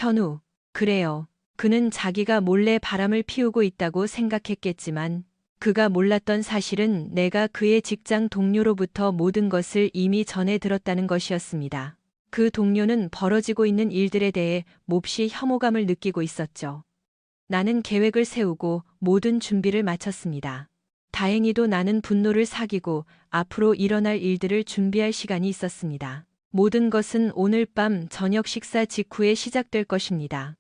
현우, 그래요. 그는 자기가 몰래 바람을 피우고 있다고 생각했겠지만 그가 몰랐던 사실은 내가 그의 직장 동료로부터 모든 것을 이미 전해 들었다는 것이었습니다. 그 동료는 벌어지고 있는 일들에 대해 몹시 혐오감을 느끼고 있었죠. 나는 계획을 세우고 모든 준비를 마쳤습니다. 다행히도 나는 분노를 사귀고 앞으로 일어날 일들을 준비할 시간이 있었습니다. 모든 것은 오늘 밤 저녁 식사 직후에 시작될 것입니다.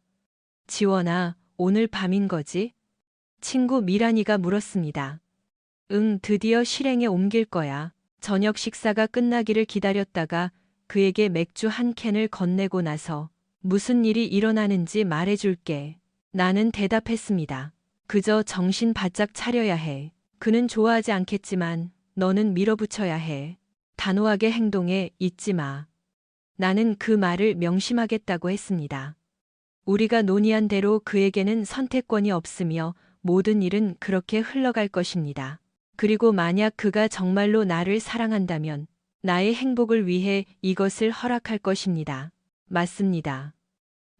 지원아, 오늘 밤인 거지? 친구 미란이가 물었습니다. 응, 드디어 실행에 옮길 거야. 저녁 식사가 끝나기를 기다렸다가 그에게 맥주 한 캔을 건네고 나서 무슨 일이 일어나는지 말해줄게. 나는 대답했습니다. 그저 정신 바짝 차려야 해. 그는 좋아하지 않겠지만 너는 밀어붙여야 해. 단호하게 행동해, 잊지 마. 나는 그 말을 명심하겠다고 했습니다. 우리가 논의한 대로 그에게는 선택권이 없으며 모든 일은 그렇게 흘러갈 것입니다. 그리고 만약 그가 정말로 나를 사랑한다면 나의 행복을 위해 이것을 허락할 것입니다. 맞습니다.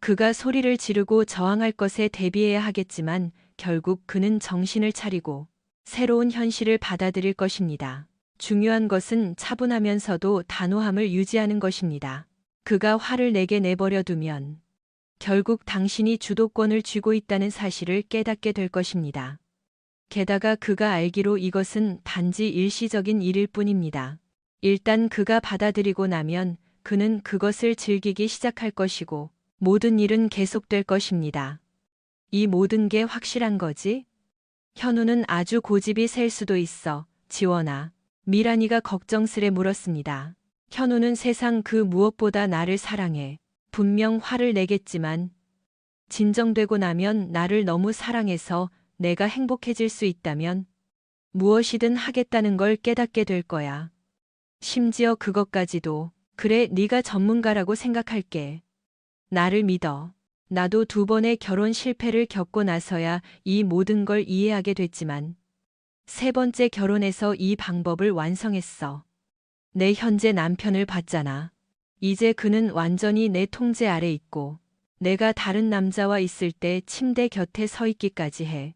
그가 소리를 지르고 저항할 것에 대비해야 하겠지만 결국 그는 정신을 차리고 새로운 현실을 받아들일 것입니다. 중요한 것은 차분하면서도 단호함을 유지하는 것입니다. 그가 화를 내게 내버려 두면 결국 당신이 주도권을 쥐고 있다는 사실을 깨닫게 될 것입니다. 게다가 그가 알기로 이것은 단지 일시적인 일일 뿐입니다. 일단 그가 받아들이고 나면 그는 그것을 즐기기 시작할 것이고 모든 일은 계속될 것입니다. 이 모든 게 확실한 거지? 현우는 아주 고집이 셀 수도 있어, 지원아. 미란이가 걱정스레 물었습니다. 현우는 세상 그 무엇보다 나를 사랑해. 분명 화를 내겠지만 진정되고 나면 나를 너무 사랑해서 내가 행복해질 수 있다면 무엇이든 하겠다는 걸 깨닫게 될 거야. 심지어 그것까지도. 그래, 네가 전문가라고 생각할게. 나를 믿어. 나도 2번의 결혼 실패를 겪고 나서야 이 모든 걸 이해하게 됐지만 3번째 결혼에서 이 방법을 완성했어. 내 현재 남편을 봤잖아. 이제 그는 완전히 내 통제 아래 있고 내가 다른 남자와 있을 때 침대 곁에 서 있기까지 해.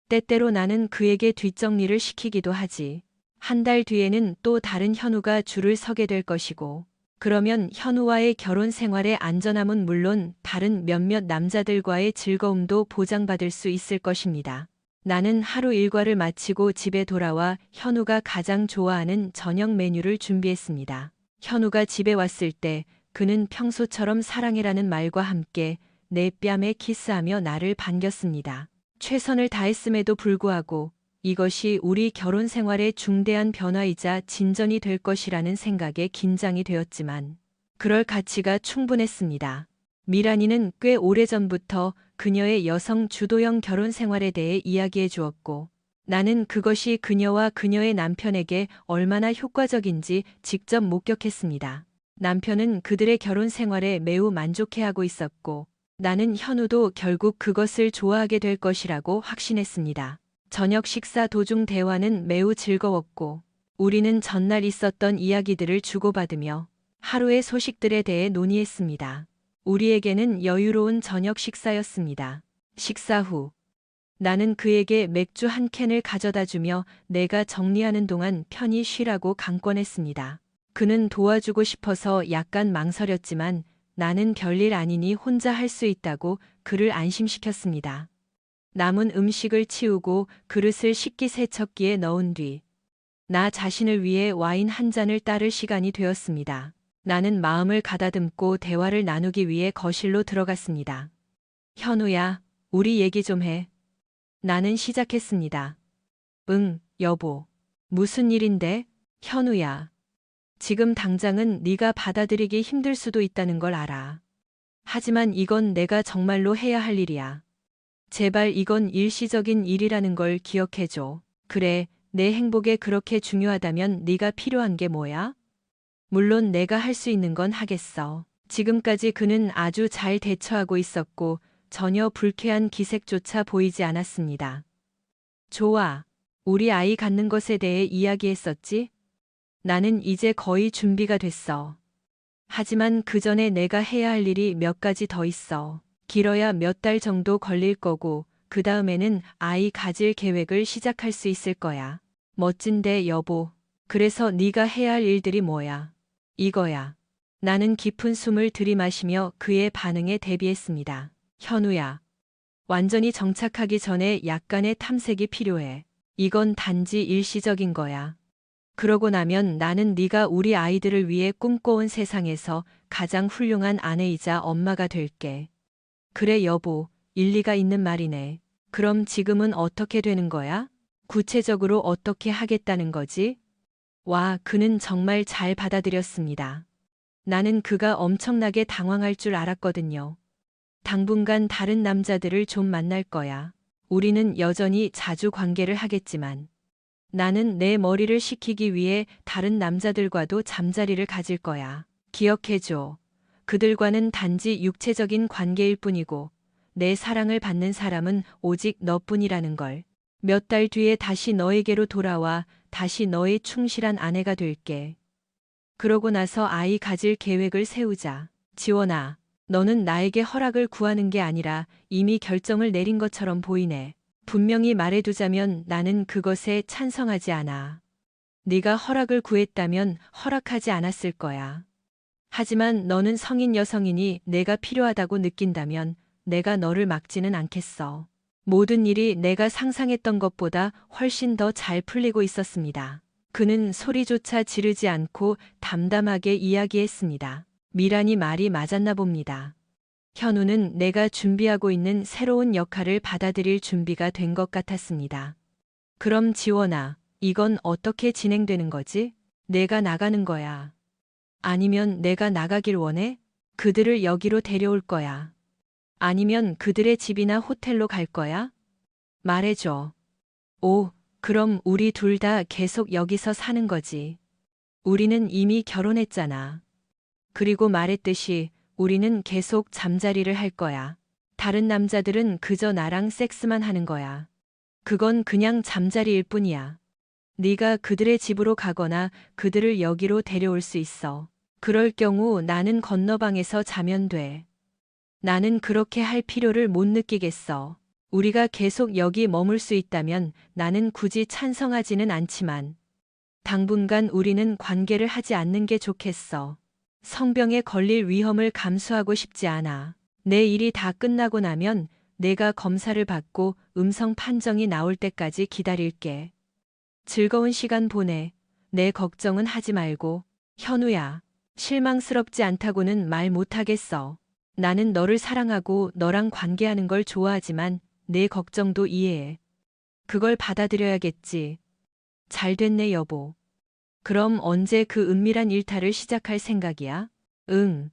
때때로 나는 그에게 뒷정리를 시키기도 하지. 한 달 뒤에는 또 다른 현우가 줄을 서게 될 것이고 그러면 현우와의 결혼 생활의 안전함은 물론 다른 몇몇 남자들과의 즐거움도 보장받을 수 있을 것입니다. 나는 하루 일과를 마치고 집에 돌아와 현우가 가장 좋아하는 저녁 메뉴를 준비했습니다. 현우가 집에 왔을 때 그는 평소처럼 사랑해라는 말과 함께 내 뺨에 키스하며 나를 반겼습니다. 최선을 다했음에도 불구하고 이것이 우리 결혼 생활의 중대한 변화이자 진전이 될 것이라는 생각에 긴장이 되었지만 그럴 가치가 충분했습니다. 미란이는 꽤 오래전부터 그녀의 여성 주도형 결혼 생활에 대해 이야기해 주었고 나는 그것이 그녀와 그녀의 남편에게 얼마나 효과적인지 직접 목격했습니다. 남편은 그들의 결혼 생활에 매우 만족해하고 있었고 나는 현우도 결국 그것을 좋아하게 될 것이라고 확신했습니다. 저녁 식사 도중 대화는 매우 즐거웠고 우리는 전날 있었던 이야기들을 주고받으며 하루의 소식들에 대해 논의했습니다. 우리에게는 여유로운 저녁 식사였습니다. 식사 후 나는 그에게 맥주 한 캔을 가져다 주며 내가 정리하는 동안 편히 쉬라고 강권했습니다. 그는 도와주고 싶어서 약간 망설였지만 나는 별일 아니니 혼자 할 수 있다고 그를 안심시켰습니다. 남은 음식을 치우고 그릇을 식기세척기에 넣은 뒤 나 자신을 위해 와인 한 잔을 따를 시간이 되었습니다. 나는 마음을 가다듬고 대화를 나누기 위해 거실로 들어갔습니다. 현우야, 우리 얘기 좀 해. 나는 시작했습니다. 응, 여보. 무슨 일인데? 현우야. 지금 당장은 네가 받아들이기 힘들 수도 있다는 걸 알아. 하지만 이건 내가 정말로 해야 할 일이야. 제발 이건 일시적인 일이라는 걸 기억해줘. 그래, 내 행복에 그렇게 중요하다면 네가 필요한 게 뭐야? 물론 내가 할 수 있는 건 하겠어. 지금까지 그는 아주 잘 대처하고 있었고 전혀 불쾌한 기색조차 보이지 않았습니다. 좋아. 우리 아이 갖는 것에 대해 이야기했었지? 나는 이제 거의 준비가 됐어. 하지만 그 전에 내가 해야 할 일이 몇 가지 더 있어. 길어야 몇 달 정도 걸릴 거고, 그 다음에는 아이 가질 계획을 시작할 수 있을 거야. 멋진데, 여보. 그래서 네가 해야 할 일들이 뭐야? 이거야. 나는 깊은 숨을 들이마시며 그의 반응에 대비했습니다. 현우야. 완전히 정착하기 전에 약간의 탐색이 필요해. 이건 단지 일시적인 거야. 그러고 나면 나는 네가 우리 아이들을 위해 꿈꿔온 세상에서 가장 훌륭한 아내이자 엄마가 될게. 그래 여보, 일리가 있는 말이네. 그럼 지금은 어떻게 되는 거야? 구체적으로 어떻게 하겠다는 거지? 와, 그는 정말 잘 받아들였습니다. 나는 그가 엄청나게 당황할 줄 알았거든요. 당분간 다른 남자들을 좀 만날 거야. 우리는 여전히 자주 관계를 하겠지만 나는 내 머리를 식히기 위해 다른 남자들과도 잠자리를 가질 거야. 기억해줘. 그들과는 단지 육체적인 관계일 뿐이고 내 사랑을 받는 사람은 오직 너뿐이라는 걸. 몇 달 뒤에 다시 너에게로 돌아와 다시 너의 충실한 아내가 될게. 그러고 나서 아이 가질 계획을 세우자. 지원아, 너는 나에게 허락을 구하는 게 아니라 이미 결정을 내린 것처럼 보이네. 분명히 말해두자면 나는 그것에 찬성하지 않아. 네가 허락을 구했다면 허락하지 않았을 거야. 하지만 너는 성인 여성이니 내가 필요하다고 느낀다면 내가 너를 막지는 않겠어. 모든 일이 내가 상상했던 것보다 훨씬 더 잘 풀리고 있었습니다. 그는 소리조차 지르지 않고 담담하게 이야기했습니다. 미란이 말이 맞았나 봅니다. 현우는 내가 준비하고 있는 새로운 역할을 받아들일 준비가 된 것 같았습니다. 그럼 지원아, 이건 어떻게 진행되는 거지? 내가 나가는 거야. 아니면 내가 나가길 원해? 그들을 여기로 데려올 거야. 아니면 그들의 집이나 호텔로 갈 거야? 말해줘. 오, 그럼 우리 둘 다 계속 여기서 사는 거지. 우리는 이미 결혼했잖아. 그리고 말했듯이 우리는 계속 잠자리를 할 거야. 다른 남자들은 그저 나랑 섹스만 하는 거야. 그건 그냥 잠자리일 뿐이야. 네가 그들의 집으로 가거나 그들을 여기로 데려올 수 있어. 그럴 경우 나는 건너방에서 자면 돼. 나는 그렇게 할 필요를 못 느끼겠어. 우리가 계속 여기 머물 수 있다면 나는 굳이 찬성하지는 않지만 당분간 우리는 관계를 하지 않는 게 좋겠어. 성병에 걸릴 위험을 감수하고 싶지 않아. 내 일이 다 끝나고 나면 내가 검사를 받고 음성 판정이 나올 때까지 기다릴게. 즐거운 시간 보내. 내 걱정은 하지 말고. 현우야, 실망스럽지 않다고는 말 못하겠어. 나는 너를 사랑하고 너랑 관계하는 걸 좋아하지만 내 걱정도 이해해. 그걸 받아들여야겠지. 잘 됐네, 여보. 그럼 언제 그 은밀한 일탈을 시작할 생각이야? 응.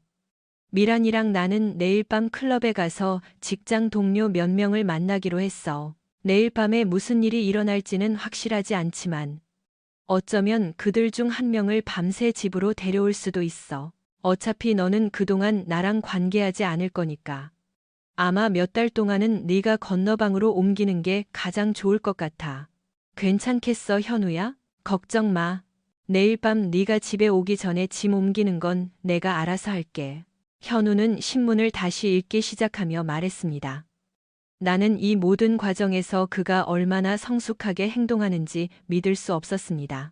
미란이랑 나는 내일 밤 클럽에 가서 직장 동료 몇 명을 만나기로 했어. 내일 밤에 무슨 일이 일어날지는 확실하지 않지만 어쩌면 그들 중 한 명을 밤새 집으로 데려올 수도 있어. 어차피 너는 그동안 나랑 관계하지 않을 거니까. 아마 몇 달 동안은 네가 건너방으로 옮기는 게 가장 좋을 것 같아. 괜찮겠어, 현우야? 걱정 마. 내일 밤 네가 집에 오기 전에 짐 옮기는 건 내가 알아서 할게. 현우는 신문을 다시 읽기 시작하며 말했습니다. 나는 이 모든 과정에서 그가 얼마나 성숙하게 행동하는지 믿을 수 없었습니다.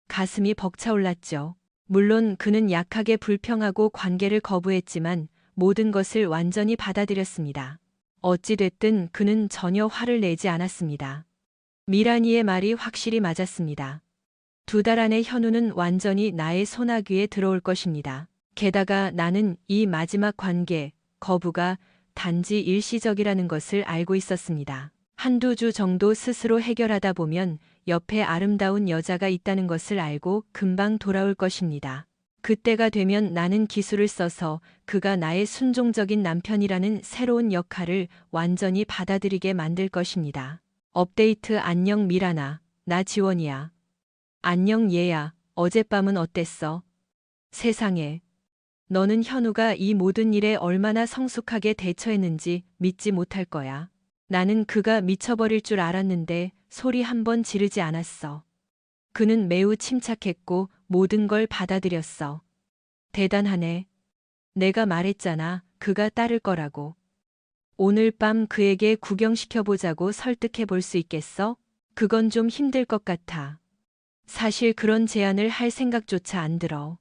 가슴이 벅차올랐죠. 물론 그는 약하게 불평하고 관계를 거부했지만 모든 것을 완전히 받아들였습니다. 어찌됐든 그는 전혀 화를 내지 않았습니다. 미란이의 말이 확실히 맞았습니다. 2달 안에 현우는 완전히 나의 소나귀에 들어올 것입니다. 게다가 나는 이 마지막 관계, 거부가 단지 일시적이라는 것을 알고 있었습니다. 한두 주 정도 스스로 해결하다 보면 옆에 아름다운 여자가 있다는 것을 알고 금방 돌아올 것입니다. 그때가 되면 나는 기술을 써서 그가 나의 순종적인 남편이라는 새로운 역할을 완전히 받아들이게 만들 것입니다. 업데이트 안녕 미란아, 나 지원이야. 안녕 얘야, 어젯밤은 어땠어? 세상에. 너는 현우가 이 모든 일에 얼마나 성숙하게 대처했는지 믿지 못할 거야. 나는 그가 미쳐버릴 줄 알았는데 소리 한 번 지르지 않았어. 그는 매우 침착했고 모든 걸 받아들였어. 대단하네. 내가 말했잖아. 그가 따를 거라고. 오늘 밤 그에게 구경시켜보자고 설득해 볼 수 있겠어? 그건 좀 힘들 것 같아. 사실 그런 제안을 할 생각조차 안 들어.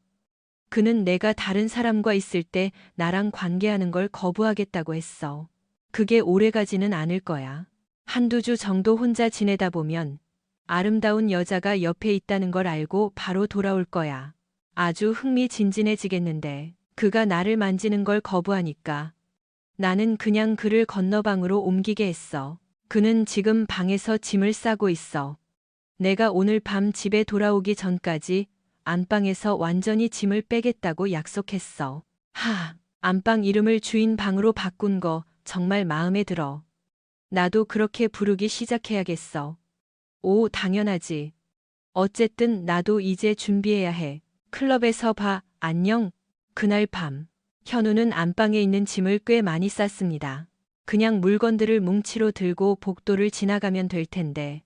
그는 내가 다른 사람과 있을 때 나랑 관계하는 걸 거부하겠다고 했어. 그게 오래가지는 않을 거야. 한두 주 정도 혼자 지내다 보면 아름다운 여자가 옆에 있다는 걸 알고 바로 돌아올 거야. 아주 흥미진진해지겠는데 그가 나를 만지는 걸 거부하니까 나는 그냥 그를 건너방으로 옮기게 했어. 그는 지금 방에서 짐을 싸고 있어. 내가 오늘 밤 집에 돌아오기 전까지 안방에서 완전히 짐을 빼겠다고 약속했어. 안방 이름을 주인 방으로 바꾼 거 정말 마음에 들어. 나도 그렇게 부르기 시작해야겠어. 오, 당연하지. 어쨌든 나도 이제 준비해야 해. 클럽에서 봐. 안녕. 그날 밤. 현우는 안방에 있는 짐을 꽤 많이 쌌습니다. 그냥 물건들을 뭉치로 들고 복도를 지나가면 될 텐데.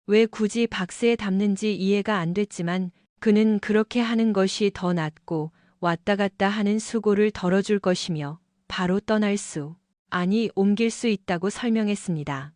왜 굳이 박스에 담는지 이해가 안 됐지만 그는 그렇게 하는 것이 더 낫고 왔다 갔다 하는 수고를 덜어줄 것이며 바로 떠날 수, 아니 옮길 수 있다고 설명했습니다.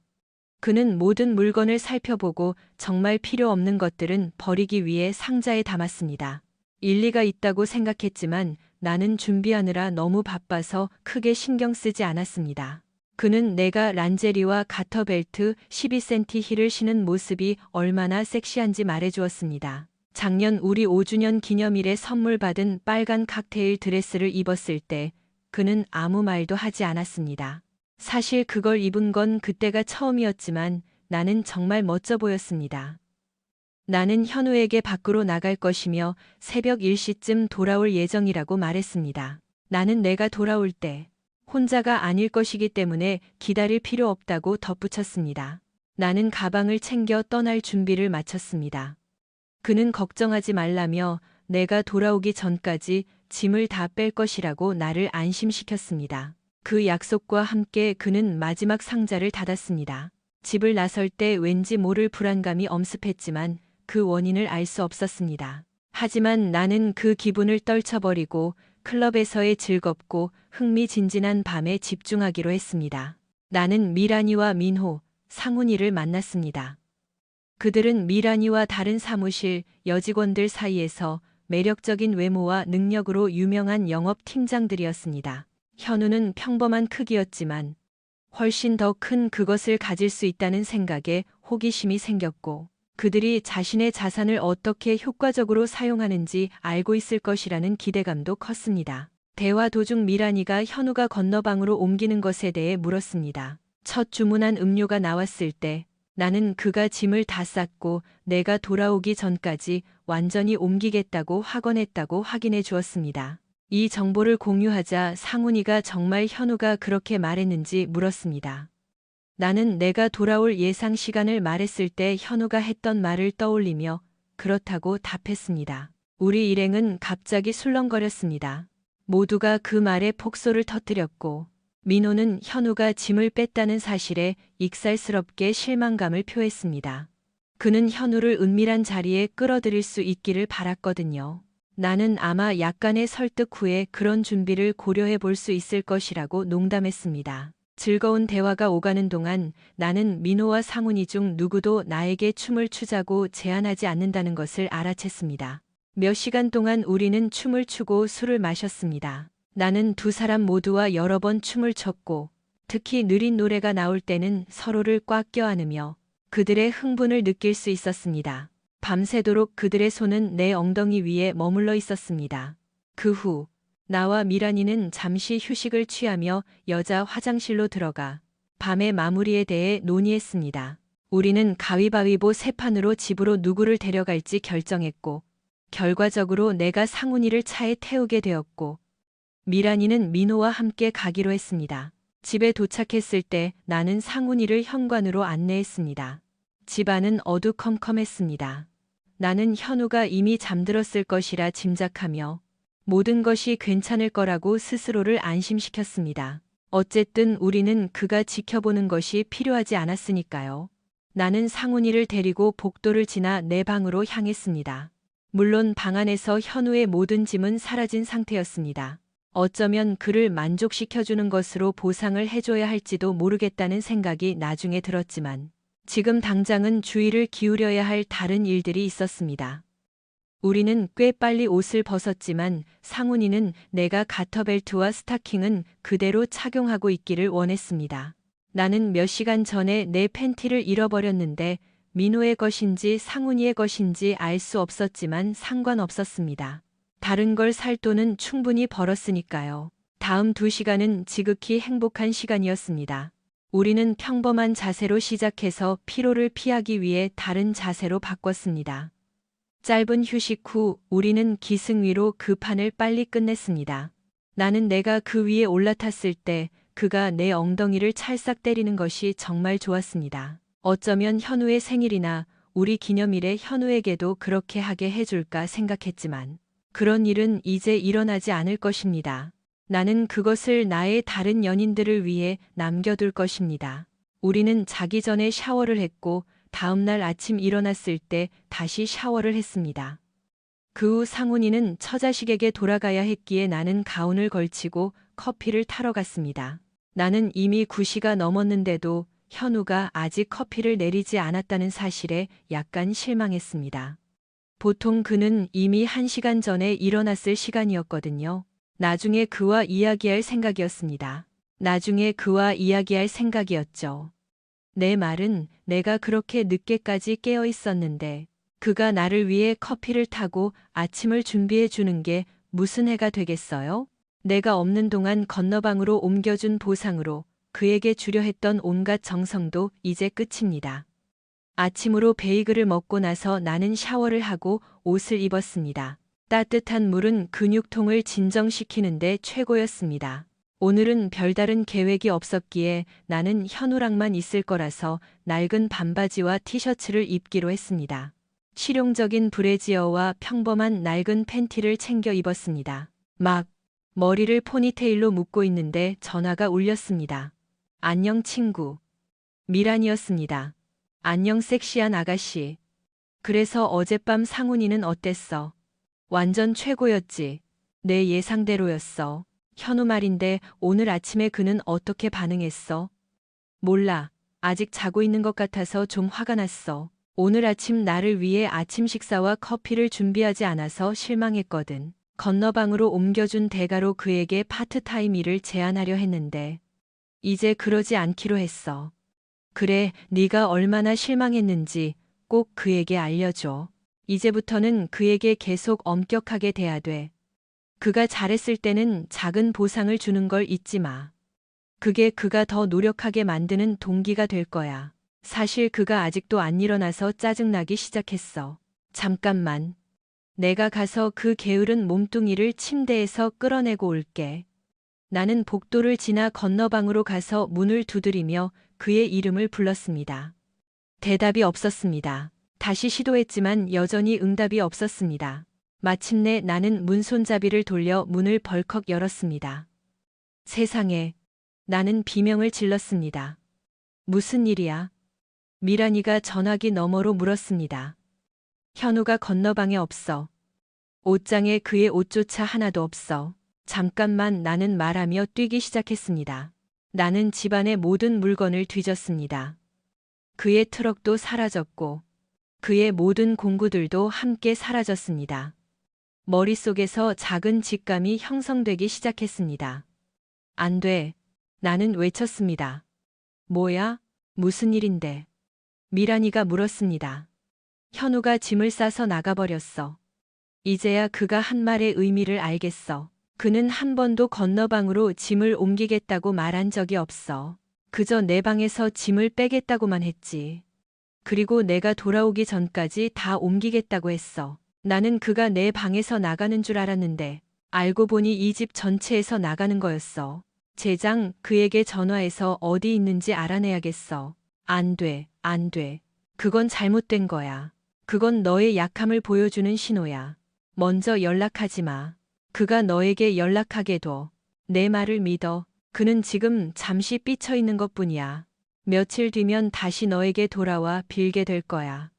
그는 모든 물건을 살펴보고 정말 필요 없는 것들은 버리기 위해 상자에 담았습니다. 일리가 있다고 생각했지만 나는 준비하느라 너무 바빠서 크게 신경 쓰지 않았습니다. 그는 내가 란제리와 가터벨트 12cm 힐을 신은 모습이 얼마나 섹시한지 말해주었습니다. 작년 우리 5주년 기념일에 선물 받은 빨간 칵테일 드레스를 입었을 때 그는 아무 말도 하지 않았습니다. 사실 그걸 입은 건 그때가 처음이었지만 나는 정말 멋져 보였습니다. 나는 현우에게 밖으로 나갈 것이며 새벽 1시쯤 돌아올 예정이라고 말했습니다. 나는 내가 돌아올 때 혼자가 아닐 것이기 때문에 기다릴 필요 없다고 덧붙였습니다. 나는 가방을 챙겨 떠날 준비를 마쳤습니다. 그는 걱정하지 말라며 내가 돌아오기 전까지 짐을 다 뺄 것이라고 나를 안심시켰습니다. 그 약속과 함께 그는 마지막 상자를 닫았습니다. 집을 나설 때 왠지 모를 불안감이 엄습했지만 그 원인을 알 수 없었습니다. 하지만 나는 그 기분을 떨쳐버리고 클럽에서의 즐겁고 흥미진진한 밤에 집중하기로 했습니다. 나는 미란이와 민호, 상훈이를 만났습니다. 그들은 미란이와 다른 사무실 여직원들 사이에서 매력적인 외모와 능력으로 유명한 영업팀장들이었습니다. 현우는 평범한 크기였지만 훨씬 더 큰 그것을 가질 수 있다는 생각에 호기심이 생겼고 그들이 자신의 자산을 어떻게 효과적으로 사용하는지 알고 있을 것이라는 기대감도 컸습니다. 대화 도중 미란이가 현우가 건너방으로 옮기는 것에 대해 물었습니다. 첫 주문한 음료가 나왔을 때 나는 그가 짐을 다 쌌고 내가 돌아오기 전까지 완전히 옮기겠다고 확언했다고 확인해 주었습니다. 이 정보를 공유하자 상훈이가 정말 현우가 그렇게 말했는지 물었습니다. 나는 내가 돌아올 예상 시간을 말했을 때 현우가 했던 말을 떠올리며 그렇다고 답했습니다. 우리 일행은 갑자기 술렁거렸습니다. 모두가 그 말에 폭소를 터뜨렸고 민호는 현우가 짐을 뺐다는 사실에 익살스럽게 실망감을 표했습니다. 그는 현우를 은밀한 자리에 끌어들일 수 있기를 바랐거든요. 나는 아마 약간의 설득 후에 그런 준비를 고려해 볼 수 있을 것이라고 농담했습니다. 즐거운 대화가 오가는 동안 나는 민호와 상훈이 중 누구도 나에게 춤을 추자고 제안하지 않는다는 것을 알아챘습니다. 몇 시간 동안 우리는 춤을 추고 술을 마셨습니다. 나는 두 사람 모두와 여러 번 춤을 췄고 특히 느린 노래가 나올 때는 서로를 꽉 껴안으며 그들의 흥분을 느낄 수 있었습니다. 밤새도록 그들의 손은 내 엉덩이 위에 머물러 있었습니다. 그 후 나와 미란이는 잠시 휴식을 취하며 여자 화장실로 들어가 밤의 마무리에 대해 논의했습니다. 우리는 가위바위보 세 판으로 집으로 누구를 데려갈지 결정했고 결과적으로 내가 상훈이를 차에 태우게 되었고 미란이는 민호와 함께 가기로 했습니다. 집에 도착했을 때 나는 상훈이를 현관으로 안내했습니다. 집 안은 어두컴컴했습니다. 나는 현우가 이미 잠들었을 것이라 짐작하며 모든 것이 괜찮을 거라고 스스로를 안심시켰습니다. 어쨌든 우리는 그가 지켜보는 것이 필요하지 않았으니까요. 나는 상훈이를 데리고 복도를 지나 내 방으로 향했습니다. 물론 방 안에서 현우의 모든 짐은 사라진 상태였습니다. 어쩌면 그를 만족시켜주는 것으로 보상을 해줘야 할지도 모르겠다는 생각이 나중에 들었지만 지금 당장은 주의를 기울여야 할 다른 일들이 있었습니다. 우리는 꽤 빨리 옷을 벗었지만 상훈이는 내가 가터벨트와 스타킹은 그대로 착용하고 있기를 원했습니다. 나는 몇 시간 전에 내 팬티를 잃어버렸는데 민호의 것인지 상훈이의 것인지 알 수 없었지만 상관없었습니다. 다른 걸 살 돈은 충분히 벌었으니까요. 다음 2시간은 지극히 행복한 시간이었습니다. 우리는 평범한 자세로 시작해서 피로를 피하기 위해 다른 자세로 바꿨습니다. 짧은 휴식 후 우리는 기승 위로 그 판을 빨리 끝냈습니다. 나는 내가 그 위에 올라탔을 때 그가 내 엉덩이를 찰싹 때리는 것이 정말 좋았습니다. 어쩌면 현우의 생일이나 우리 기념일에 현우에게도 그렇게 하게 해줄까 생각했지만 그런 일은 이제 일어나지 않을 것입니다. 나는 그것을 나의 다른 연인들을 위해 남겨둘 것입니다. 우리는 자기 전에 샤워를 했고 다음 날 아침 일어났을 때 다시 샤워를 했습니다. 그 후 상훈이는 처자식에게 돌아가야 했기에 나는 가운을 걸치고 커피를 타러 갔습니다. 나는 이미 9시가 넘었는데도 현우가 아직 커피를 내리지 않았다는 사실에 약간 실망했습니다. 보통 그는 이미 1시간 전에 일어났을 시간이었거든요. 나중에 그와 이야기할 생각이었습니다. 나중에 그와 이야기할 생각이었죠. 내 말은 내가 그렇게 늦게까지 깨어 있었는데 그가 나를 위해 커피를 타고 아침을 준비해 주는 게 무슨 해가 되겠어요? 내가 없는 동안 건너방으로 옮겨준 보상으로 그에게 주려 했던 온갖 정성도 이제 끝입니다. 아침으로 베이글을 먹고 나서 나는 샤워를 하고 옷을 입었습니다. 따뜻한 물은 근육통을 진정시키는데 최고였습니다. 오늘은 별다른 계획이 없었기에 나는 현우랑만 있을 거라서 낡은 반바지와 티셔츠를 입기로 했습니다. 실용적인 브래지어와 평범한 낡은 팬티를 챙겨 입었습니다. 막 머리를 포니테일로 묶고 있는데 전화가 울렸습니다. 안녕 친구. 미란이었습니다. 안녕 섹시한 아가씨. 그래서 어젯밤 상훈이는 어땠어? 완전 최고였지. 내 예상대로였어. 현우 말인데 오늘 아침에 그는 어떻게 반응했어? 몰라. 아직 자고 있는 것 같아서 좀 화가 났어. 오늘 아침 나를 위해 아침 식사와 커피를 준비하지 않아서 실망했거든. 건너방으로 옮겨준 대가로 그에게 파트타임 일을 제안하려 했는데 이제 그러지 않기로 했어. 그래, 네가 얼마나 실망했는지 꼭 그에게 알려줘. 이제부터는 그에게 계속 엄격하게 대야 돼. 그가 잘했을 때는 작은 보상을 주는 걸 잊지 마. 그게 그가 더 노력하게 만드는 동기가 될 거야. 사실 그가 아직도 안 일어나서 짜증나기 시작했어. 잠깐만. 내가 가서 그 게으른 몸뚱이를 침대에서 끌어내고 올게. 나는 복도를 지나 건너방으로 가서 문을 두드리며 그의 이름을 불렀습니다. 대답이 없었습니다. 다시 시도했지만 여전히 응답이 없었습니다. 마침내 나는 문 손잡이를 돌려 문을 벌컥 열었습니다. 세상에, 나는 비명을 질렀습니다. 무슨 일이야? 미란이가 전화기 너머로 물었습니다. 현우가 건너방에 없어. 옷장에 그의 옷조차 하나도 없어. 잠깐만 나는 말하며 뛰기 시작했습니다. 나는 집안의 모든 물건을 뒤졌습니다. 그의 트럭도 사라졌고 그의 모든 공구들도 함께 사라졌습니다. 머릿속에서 작은 직감이 형성되기 시작했습니다. 안 돼. 나는 외쳤습니다. 뭐야? 무슨 일인데? 미란이가 물었습니다. 현우가 짐을 싸서 나가버렸어. 이제야 그가 한 말의 의미를 알겠어. 그는 한 번도 건너방으로 짐을 옮기겠다고 말한 적이 없어. 그저 내 방에서 짐을 빼겠다고만 했지. 그리고 내가 돌아오기 전까지 다 옮기겠다고 했어. 나는 그가 내 방에서 나가는 줄 알았는데 알고 보니 이 집 전체에서 나가는 거였어. 제장, 그에게 전화해서 어디 있는지 알아내야겠어. 안 돼, 안 돼. 그건 잘못된 거야. 그건 너의 약함을 보여주는 신호야. 먼저 연락하지 마. 그가 너에게 연락하게 둬. 내 말을 믿어. 그는 지금 잠시 삐쳐 있는 것뿐이야. 며칠 뒤면 다시 너에게 돌아와 빌게 될 거야.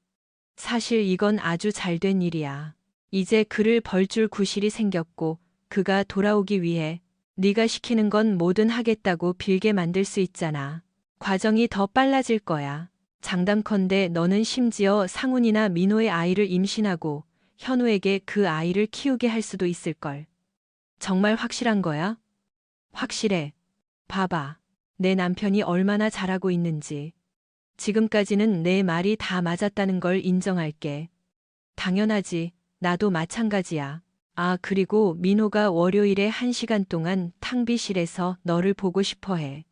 사실 이건 아주 잘된 일이야. 이제 그를 벌 줄 구실이 생겼고 그가 돌아오기 위해 네가 시키는 건 뭐든 하겠다고 빌게 만들 수 있잖아. 과정이 더 빨라질 거야. 장담컨대 너는 심지어 상훈이나 민호의 아이를 임신하고 현우에게 그 아이를 키우게 할 수도 있을걸. 정말 확실한 거야? 확실해. 봐봐. 내 남편이 얼마나 잘하고 있는지. 지금까지는 내 말이 다 맞았다는 걸 인정할게. 당연하지. 나도 마찬가지야. 아, 그리고 민호가 월요일에 1시간 동안 탕비실에서 너를 보고 싶어 해.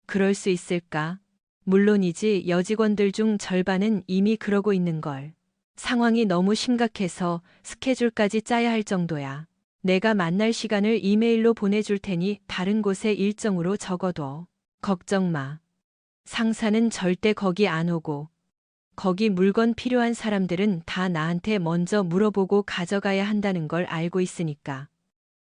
그럴 수 있을까? 물론이지 여직원들 중 절반은 이미 그러고 있는 걸. 상황이 너무 심각해서 스케줄까지 짜야 할 정도야. 내가 만날 시간을 이메일로 보내줄 테니 다른 곳에 일정으로 적어둬. 걱정 마. 상사는 절대 거기 안 오고, 거기 물건 필요한 사람들은 다 나한테 먼저 물어보고 가져가야 한다는 걸 알고 있으니까.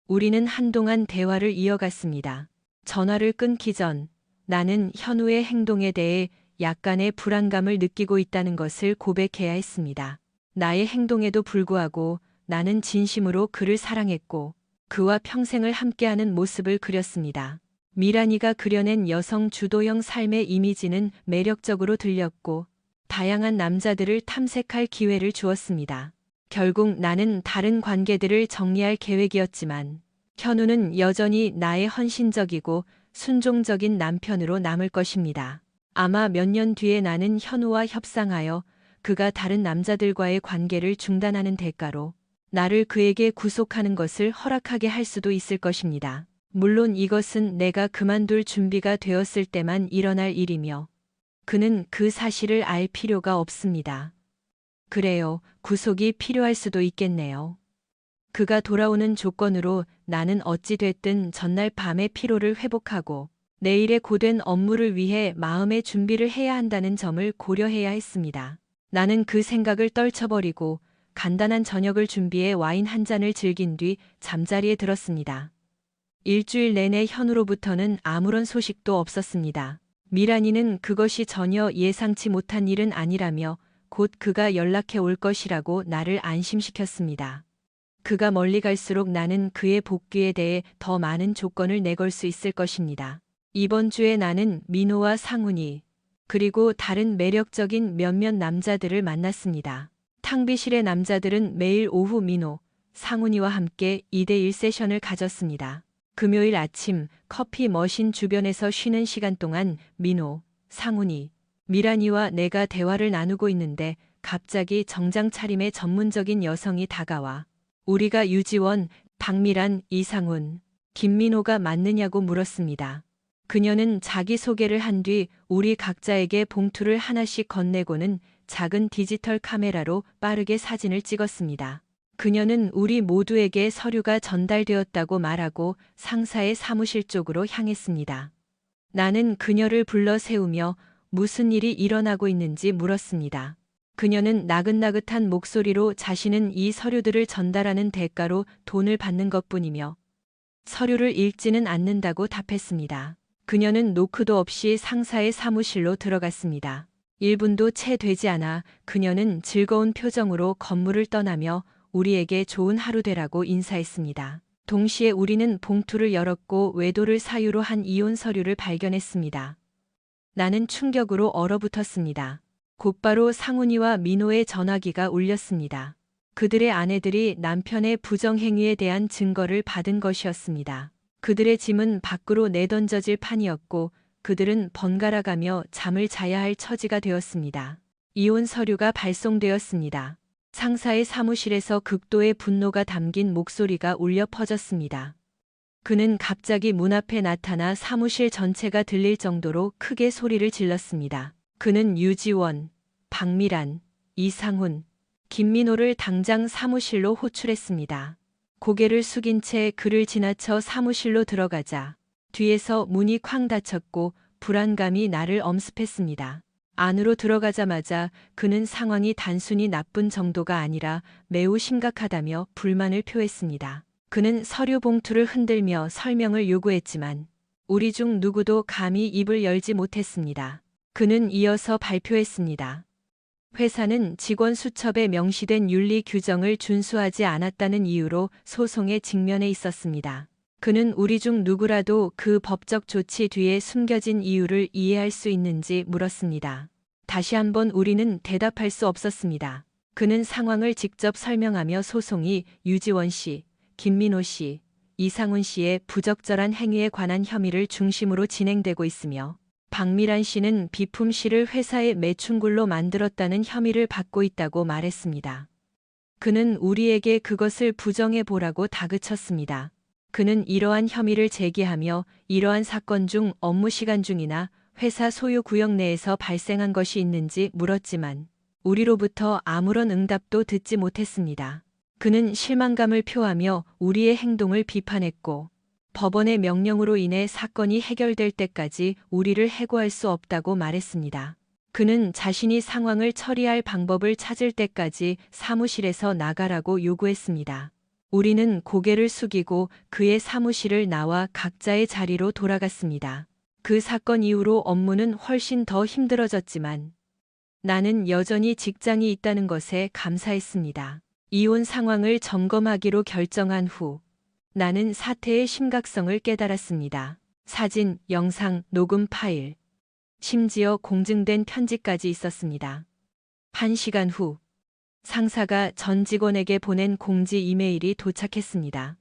우리는 한동안 대화를 이어갔습니다. 전화를 끊기 전 나는 현우의 행동에 대해 약간의 불안감을 느끼고 있다는 것을 고백해야 했습니다. 나의 행동에도 불구하고 나는 진심으로 그를 사랑했고 그와 평생을 함께하는 모습을 그렸습니다. 미란이가 그려낸 여성 주도형 삶의 이미지는 매력적으로 들렸고 다양한 남자들을 탐색할 기회를 주었습니다. 결국 나는 다른 관계들을 정리할 계획이었지만 현우는 여전히 나의 헌신적이고 순종적인 남편으로 남을 것입니다. 아마 몇 년 뒤에 나는 현우와 협상하여 그가 다른 남자들과의 관계를 중단하는 대가로 나를 그에게 구속하는 것을 허락하게 할 수도 있을 것입니다. 물론 이것은 내가 그만둘 준비가 되었을 때만 일어날 일이며 그는 그 사실을 알 필요가 없습니다. 그래요, 구속이 필요할 수도 있겠네요. 그가 돌아오는 조건으로 나는 어찌됐든 전날 밤의 피로를 회복하고 내일의 고된 업무를 위해 마음의 준비를 해야 한다는 점을 고려해야 했습니다. 나는 그 생각을 떨쳐버리고 간단한 저녁을 준비해 와인 한 잔을 즐긴 뒤 잠자리에 들었습니다. 일주일 내내 현우로부터는 아무런 소식도 없었습니다. 미란이는 그것이 전혀 예상치 못한 일은 아니라며 곧 그가 연락해 올 것이라고 나를 안심시켰습니다. 그가 멀리 갈수록 나는 그의 복귀에 대해 더 많은 조건을 내걸 수 있을 것입니다. 이번 주에 나는 민호와 상훈이 그리고 다른 매력적인 몇몇 남자들을 만났습니다. 탕비실의 남자들은 매일 오후 민호, 상훈이와 함께 2대1 세션을 가졌습니다. 금요일 아침 커피 머신 주변에서 쉬는 시간 동안 민호, 상훈이, 미란이와 내가 대화를 나누고 있는데 갑자기 정장 차림의 전문적인 여성이 다가와 우리가 유지원, 박미란, 이상훈, 김민호가 맞느냐고 물었습니다. 그녀는 자기소개를 한 뒤 우리 각자에게 봉투를 하나씩 건네고는 작은 디지털 카메라로 빠르게 사진을 찍었습니다. 그녀는 우리 모두에게 서류가 전달되었다고 말하고 상사의 사무실 쪽으로 향했습니다. 나는 그녀를 불러 세우며 무슨 일이 일어나고 있는지 물었습니다. 그녀는 나긋나긋한 목소리로 자신은 이 서류들을 전달하는 대가로 돈을 받는 것뿐이며 서류를 읽지는 않는다고 답했습니다. 그녀는 노크도 없이 상사의 사무실로 들어갔습니다. 1분도 채 되지 않아 그녀는 즐거운 표정으로 건물을 떠나며 우리에게 좋은 하루 되라고 인사했습니다. 동시에 우리는 봉투를 열었고 외도를 사유로 한 이혼 서류를 발견했습니다. 나는 충격으로 얼어붙었습니다. 곧바로 상훈이와 민호의 전화기가 울렸습니다. 그들의 아내들이 남편의 부정행위에 대한 증거를 받은 것이었습니다. 그들의 짐은 밖으로 내던져질 판이었고 그들은 번갈아가며 잠을 자야 할 처지가 되었습니다. 이혼 서류가 발송되었습니다. 상사의 사무실에서 극도의 분노가 담긴 목소리가 울려 퍼졌습니다. 그는 갑자기 문 앞에 나타나 사무실 전체가 들릴 정도로 크게 소리를 질렀습니다. 그는 유지원, 박미란, 이상훈, 김민호를 당장 사무실로 호출했습니다. 고개를 숙인 채 그를 지나쳐 사무실로 들어가자 뒤에서 문이 쾅 닫혔고 불안감이 나를 엄습했습니다. 안으로 들어가자마자 그는 상황이 단순히 나쁜 정도가 아니라 매우 심각하다며 불만을 표했습니다. 그는 서류 봉투를 흔들며 설명을 요구했지만 우리 중 누구도 감히 입을 열지 못했습니다. 그는 이어서 발표했습니다. 회사는 직원 수첩에 명시된 윤리 규정을 준수하지 않았다는 이유로 소송에 직면해 있었습니다. 그는 우리 중 누구라도 그 법적 조치 뒤에 숨겨진 이유를 이해할 수 있는지 물었습니다. 다시 한번 우리는 대답할 수 없었습니다. 그는 상황을 직접 설명하며 소송이 유지원 씨, 김민호 씨, 이상훈 씨의 부적절한 행위에 관한 혐의를 중심으로 진행되고 있으며 박미란 씨는 비품 실을 회사의 매춘굴로 만들었다는 혐의를 받고 있다고 말했습니다. 그는 우리에게 그것을 부정해 보라고 다그쳤습니다. 그는 이러한 혐의를 제기하며 이러한 사건 중 업무 시간 중이나 회사 소유 구역 내에서 발생한 것이 있는지 물었지만 우리로부터 아무런 응답도 듣지 못했습니다. 그는 실망감을 표하며 우리의 행동을 비판했고 법원의 명령으로 인해 사건이 해결될 때까지 우리를 해고할 수 없다고 말했습니다. 그는 자신이 상황을 처리할 방법을 찾을 때까지 사무실에서 나가라고 요구했습니다. 우리는 고개를 숙이고 그의 사무실을 나와 각자의 자리로 돌아갔습니다. 그 사건 이후로 업무는 훨씬 더 힘들어졌지만 나는 여전히 직장이 있다는 것에 감사했습니다. 이혼 상황을 점검하기로 결정한 후 나는 사태의 심각성을 깨달았습니다. 사진, 영상, 녹음 파일, 심지어 공증된 편지까지 있었습니다. 1시간 후 상사가 전 직원에게 보낸 공지 이메일이 도착했습니다.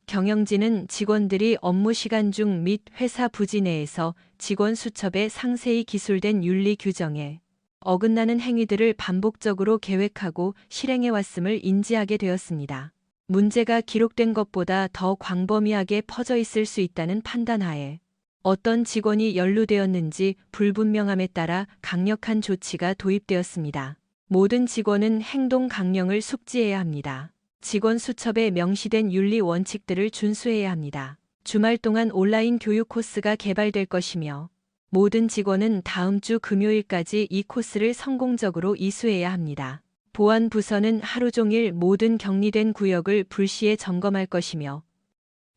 경영진은 직원들이 업무 시간 중 및 회사 부지 내에서 직원 수첩에 상세히 기술된 윤리 규정에 어긋나는 행위들을 반복적으로 계획하고 실행해 왔음을 인지하게 되었습니다. 문제가 기록된 것보다 더 광범위하게 퍼져 있을 수 있다는 판단하에 어떤 직원이 연루되었는지 불분명함에 따라 강력한 조치가 도입되었습니다. 모든 직원은 행동 강령을 숙지해야 합니다. 직원 수첩에 명시된 윤리 원칙들을 준수해야 합니다. 주말 동안 온라인 교육 코스가 개발될 것이며 모든 직원은 다음 주 금요일까지 이 코스를 성공적으로 이수해야 합니다. 보안 부서는 하루 종일 모든 격리된 구역을 불시에 점검할 것이며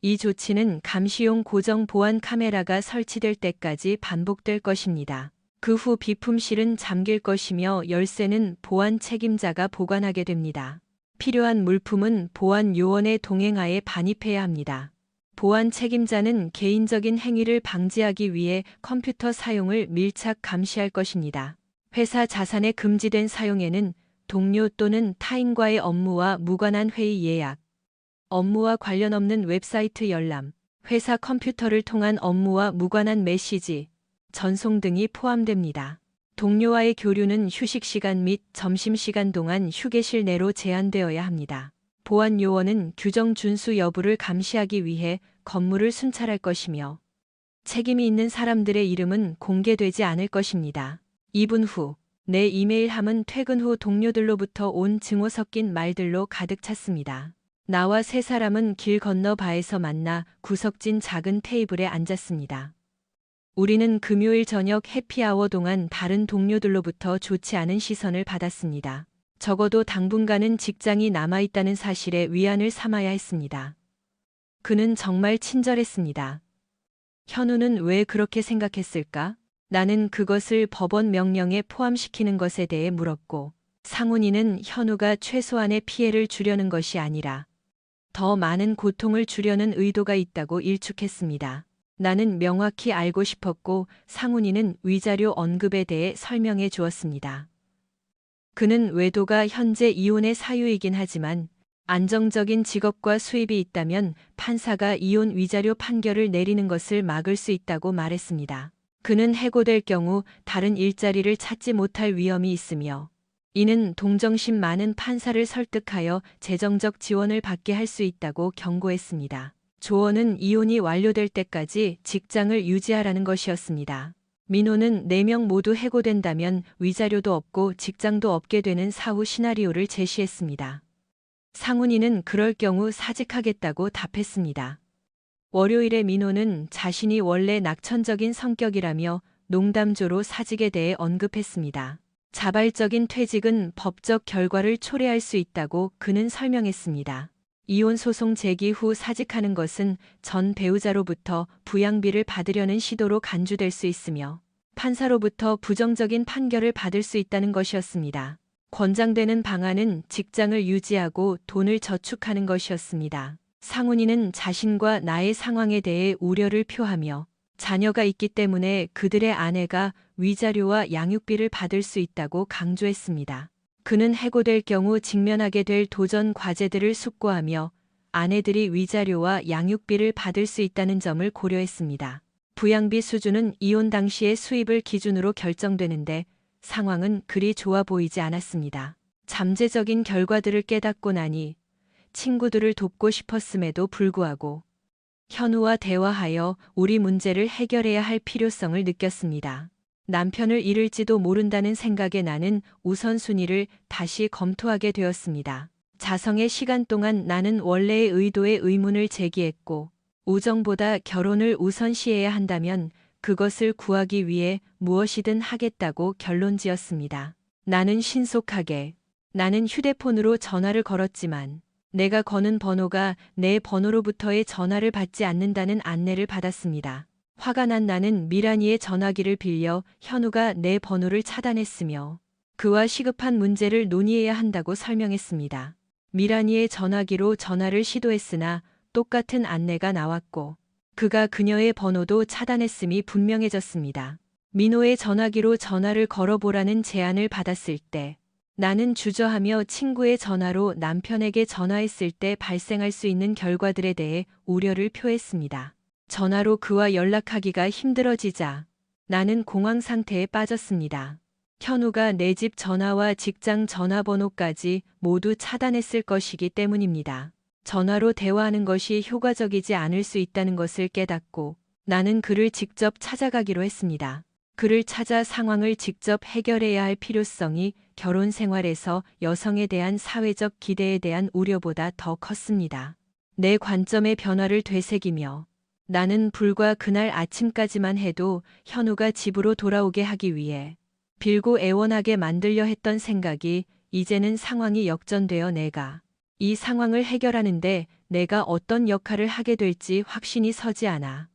이 조치는 감시용 고정 보안 카메라가 설치될 때까지 반복될 것입니다. 그 후 비품실은 잠길 것이며 열쇠는 보안 책임자가 보관하게 됩니다. 필요한 물품은 보안 요원의 동행하에 반입해야 합니다. 보안 책임자는 개인적인 행위를 방지하기 위해 컴퓨터 사용을 밀착 감시할 것입니다. 회사 자산의 금지된 사용에는 동료 또는 타인과의 업무와 무관한 회의 예약, 업무와 관련 없는 웹사이트 열람, 회사 컴퓨터를 통한 업무와 무관한 메시지, 전송 등이 포함됩니다. 동료와의 교류는 휴식 시간 및 점심시간 동안 휴게실 내로 제한되어야 합니다. 보안 요원은 규정 준수 여부를 감시하기 위해 건물을 순찰할 것이며 책임이 있는 사람들의 이름은 공개되지 않을 것입니다. 2분 후 내 이메일함은 퇴근 후 동료들로부터 온 증오 섞인 말들로 가득 찼습니다. 나와 세 사람은 길 건너 바에서 만나 구석진 작은 테이블에 앉았습니다. 우리는 금요일 저녁 해피아워 동안 다른 동료들로부터 좋지 않은 시선을 받았습니다. 적어도 당분간은 직장이 남아있다는 사실에 위안을 삼아야 했습니다. 그는 정말 친절했습니다. 현우는 왜 그렇게 생각했을까? 나는 그것을 법원 명령에 포함시키는 것에 대해 물었고, 상훈이는 현우가 최소한의 피해를 주려는 것이 아니라 더 많은 고통을 주려는 의도가 있다고 일축했습니다. 나는 명확히 알고 싶었고 상훈이는 위자료 언급에 대해 설명해 주었습니다. 그는 외도가 현재 이혼의 사유이긴 하지만 안정적인 직업과 수입이 있다면 판사가 이혼 위자료 판결을 내리는 것을 막을 수 있다고 말했습니다. 그는 해고될 경우 다른 일자리를 찾지 못할 위험이 있으며 이는 동정심 많은 판사를 설득하여 재정적 지원을 받게 할 수 있다고 경고했습니다. 조언은 이혼이 완료될 때까지 직장을 유지하라는 것이었습니다. 민호는 4명 모두 해고된다면 위자료도 없고 직장도 없게 되는 사후 시나리오를 제시했습니다. 상훈이는 그럴 경우 사직하겠다고 답했습니다. 월요일에 민호는 자신이 원래 낙천적인 성격이라며 농담조로 사직에 대해 언급했습니다. 자발적인 퇴직은 법적 결과를 초래할 수 있다고 그는 설명했습니다. 이혼 소송 제기 후 사직하는 것은 전 배우자로부터 부양비를 받으려는 시도로 간주될 수 있으며 판사로부터 부정적인 판결을 받을 수 있다는 것이었습니다. 권장되는 방안은 직장을 유지하고 돈을 저축하는 것이었습니다. 상훈이는 자신과 나의 상황에 대해 우려를 표하며 자녀가 있기 때문에 그들의 아내가 위자료와 양육비를 받을 수 있다고 강조했습니다. 그는 해고될 경우 직면하게 될 도전 과제들을 숙고하며 아내들이 위자료와 양육비를 받을 수 있다는 점을 고려했습니다. 부양비 수준은 이혼 당시의 수입을 기준으로 결정되는데 상황은 그리 좋아 보이지 않았습니다. 잠재적인 결과들을 깨닫고 나니 친구들을 돕고 싶었음에도 불구하고 현우와 대화하여 우리 문제를 해결해야 할 필요성을 느꼈습니다. 남편을 잃을지도 모른다는 생각에 나는 우선순위를 다시 검토하게 되었습니다. 자성의 시간 동안 나는 원래의 의도에 의문을 제기했고 우정보다 결혼을 우선시해야 한다면 그것을 구하기 위해 무엇이든 하겠다고 결론지었습니다. 나는 신속하게 나는 휴대폰으로 전화를 걸었지만 내가 거는 번호가 내 번호로부터의 전화를 받지 않는다는 안내를 받았습니다. 화가 난 나는 미란이의 전화기를 빌려 현우가 내 번호를 차단했으며 그와 시급한 문제를 논의해야 한다고 설명했습니다. 미란이의 전화기로 전화를 시도했으나 똑같은 안내가 나왔고 그가 그녀의 번호도 차단했음이 분명해졌습니다. 민호의 전화기로 전화를 걸어보라는 제안을 받았을 때 나는 주저하며 친구의 전화로 남편에게 전화했을 때 발생할 수 있는 결과들에 대해 우려를 표했습니다. 전화로 그와 연락하기가 힘들어지자 나는 공황 상태에 빠졌습니다. 현우가 내 집 전화와 직장 전화번호까지 모두 차단했을 것이기 때문입니다. 전화로 대화하는 것이 효과적이지 않을 수 있다는 것을 깨닫고 나는 그를 직접 찾아가기로 했습니다. 그를 찾아 상황을 직접 해결해야 할 필요성이 결혼 생활에서 여성에 대한 사회적 기대에 대한 우려보다 더 컸습니다. 내 관점의 변화를 되새기며 나는 불과 그날 아침까지만 해도 현우가 집으로 돌아오게 하기 위해 빌고 애원하게 만들려 했던 생각이 이제는 상황이 역전되어 내가 이 상황을 해결하는데 내가 어떤 역할을 하게 될지 확신이 서지 않아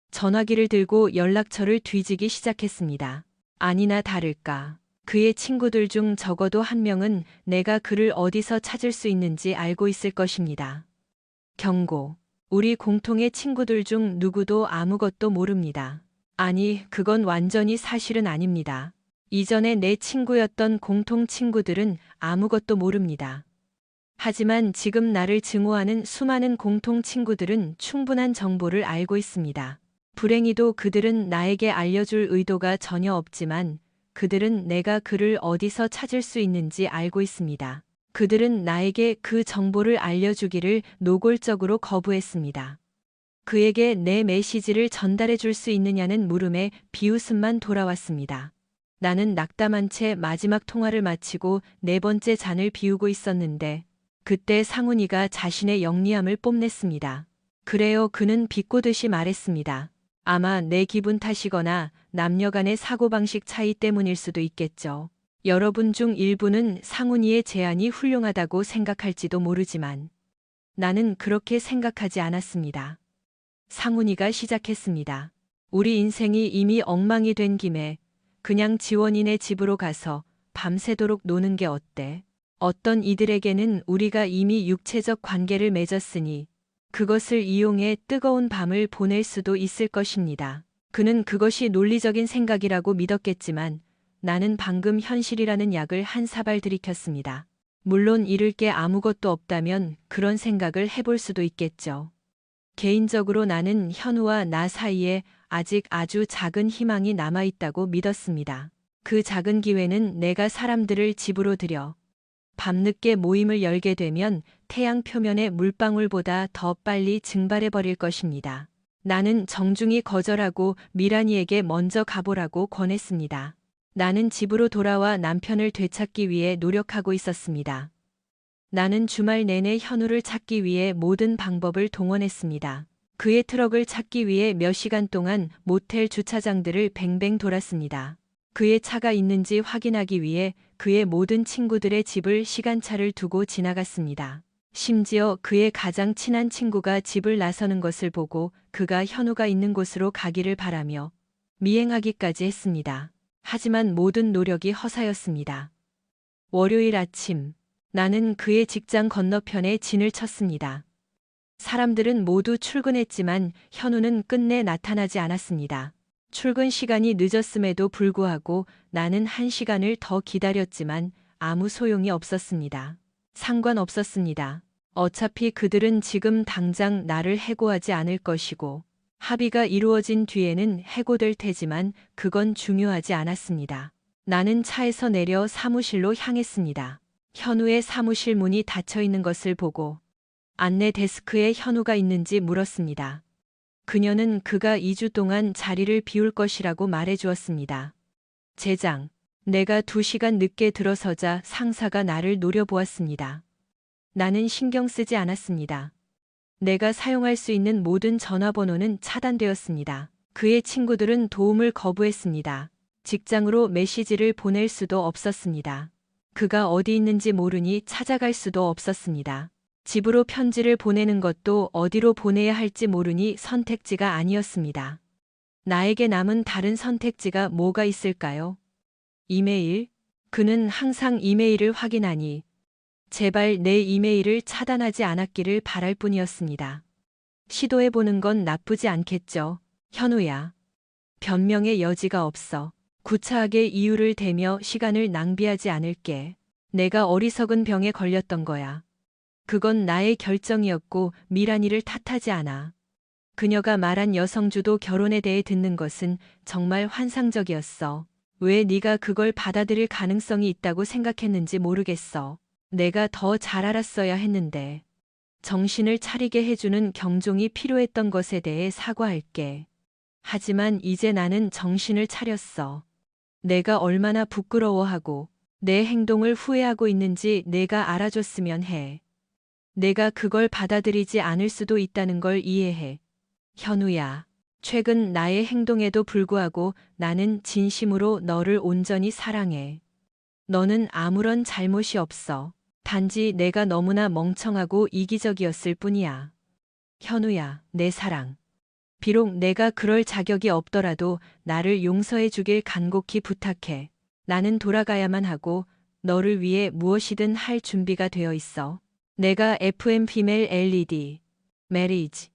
전화기를 들고 연락처를 뒤지기 시작했습니다. 아니나 다를까 그의 친구들 중 적어도 한 명은 내가 그를 어디서 찾을 수 있는지 알고 있을 것입니다. 경고. 우리 공통의 친구들 중 누구도 아무것도 모릅니다. 아니, 그건 완전히 사실은 아닙니다. 이전에 내 친구였던 공통 친구들은 아무것도 모릅니다. 하지만 지금 나를 증오하는 수많은 공통 친구들은 충분한 정보를 알고 있습니다. 불행히도 그들은 나에게 알려줄 의도가 전혀 없지만 그들은 내가 그를 어디서 찾을 수 있는지 알고 있습니다. 그들은 나에게 그 정보를 알려주기를 노골적으로 거부했습니다. 그에게 내 메시지를 전달해 줄 수 있느냐는 물음에 비웃음만 돌아왔습니다. 나는 낙담한 채 마지막 통화를 마치고 네 번째 잔을 비우고 있었는데 그때 상훈이가 자신의 영리함을 뽐냈습니다. 그래요, 그는 비꼬듯이 말했습니다. 아마 내 기분 탓이거나 남녀 간의 사고방식 차이 때문일 수도 있겠죠. 여러분 중 일부는 상훈이의 제안이 훌륭하다고 생각할지도 모르지만 나는 그렇게 생각하지 않았습니다. 상훈이가 시작했습니다. 우리 인생이 이미 엉망이 된 김에 그냥 지원이네 집으로 가서 밤새도록 노는 게 어때? 어떤 이들에게는 우리가 이미 육체적 관계를 맺었으니 그것을 이용해 뜨거운 밤을 보낼 수도 있을 것입니다. 그는 그것이 논리적인 생각이라고 믿었겠지만 나는 방금 현실이라는 약을 한 사발 들이켰습니다. 물론 잃을 게 아무것도 없다면 그런 생각을 해볼 수도 있겠죠. 개인적으로 나는 현우와 나 사이에 아직 아주 작은 희망이 남아있다고 믿었습니다. 그 작은 기회는 내가 사람들을 집으로 들여 밤늦게 모임을 열게 되면 태양 표면의 물방울보다 더 빨리 증발해버릴 것입니다. 나는 정중히 거절하고 미란이에게 먼저 가보라고 권했습니다. 나는 집으로 돌아와 남편을 되찾기 위해 노력하고 있었습니다. 나는 주말 내내 현우를 찾기 위해 모든 방법을 동원했습니다. 그의 트럭을 찾기 위해 몇 시간 동안 모텔 주차장들을 뱅뱅 돌았습니다. 그의 차가 있는지 확인하기 위해 그의 모든 친구들의 집을 시간차를 두고 지나갔습니다. 심지어 그의 가장 친한 친구가 집을 나서는 것을 보고 그가 현우가 있는 곳으로 가기를 바라며 미행하기까지 했습니다. 하지만 모든 노력이 허사였습니다. 월요일 아침, 나는 그의 직장 건너편에 진을 쳤습니다. 사람들은 모두 출근했지만 현우는 끝내 나타나지 않았습니다. 출근 시간이 늦었음에도 불구하고 나는 1시간을 더 기다렸지만 아무 소용이 없었습니다. 상관없었습니다. 어차피 그들은 지금 당장 나를 해고하지 않을 것이고 합의가 이루어진 뒤에는 해고될 테지만 그건 중요하지 않았습니다. 나는 차에서 내려 사무실로 향했습니다. 현우의 사무실 문이 닫혀 있는 것을 보고 안내 데스크에 현우가 있는지 물었습니다. 그녀는 그가 2주 동안 자리를 비울 것이라고 말해 주었습니다. 제장, 내가 2시간 늦게 들어서자 상사가 나를 노려보았습니다. 나는 신경 쓰지 않았습니다. 내가 사용할 수 있는 모든 전화번호는 차단되었습니다. 그의 친구들은 도움을 거부했습니다. 직장으로 메시지를 보낼 수도 없었습니다. 그가 어디 있는지 모르니 찾아갈 수도 없었습니다. 집으로 편지를 보내는 것도 어디로 보내야 할지 모르니 선택지가 아니었습니다. 나에게 남은 다른 선택지가 뭐가 있을까요? 이메일? 그는 항상 이메일을 확인하니 제발 내 이메일을 차단하지 않았기를 바랄 뿐이었습니다. 시도해보는 건 나쁘지 않겠죠. 현우야. 변명의 여지가 없어. 구차하게 이유를 대며 시간을 낭비하지 않을게. 내가 어리석은 병에 걸렸던 거야. 그건 나의 결정이었고 미란이를 탓하지 않아. 그녀가 말한 여성주도 결혼에 대해 듣는 것은 정말 환상적이었어. 왜 네가 그걸 받아들일 가능성이 있다고 생각했는지 모르겠어. 내가 더 잘 알았어야 했는데. 정신을 차리게 해주는 경종이 필요했던 것에 대해 사과할게. 하지만 이제 나는 정신을 차렸어. 내가 얼마나 부끄러워하고 내 행동을 후회하고 있는지 내가 알아줬으면 해. 내가 그걸 받아들이지 않을 수도 있다는 걸 이해해. 현우야, 최근 나의 행동에도 불구하고 나는 진심으로 너를 온전히 사랑해. 너는 아무런 잘못이 없어. 단지 내가 너무나 멍청하고 이기적이었을 뿐이야. 현우야, 내 사랑. 비록 내가 그럴 자격이 없더라도 나를 용서해 주길 간곡히 부탁해. 나는 돌아가야만 하고 너를 위해 무엇이든 할 준비가 되어 있어. 내가 FM 피멜 LED, 메리지,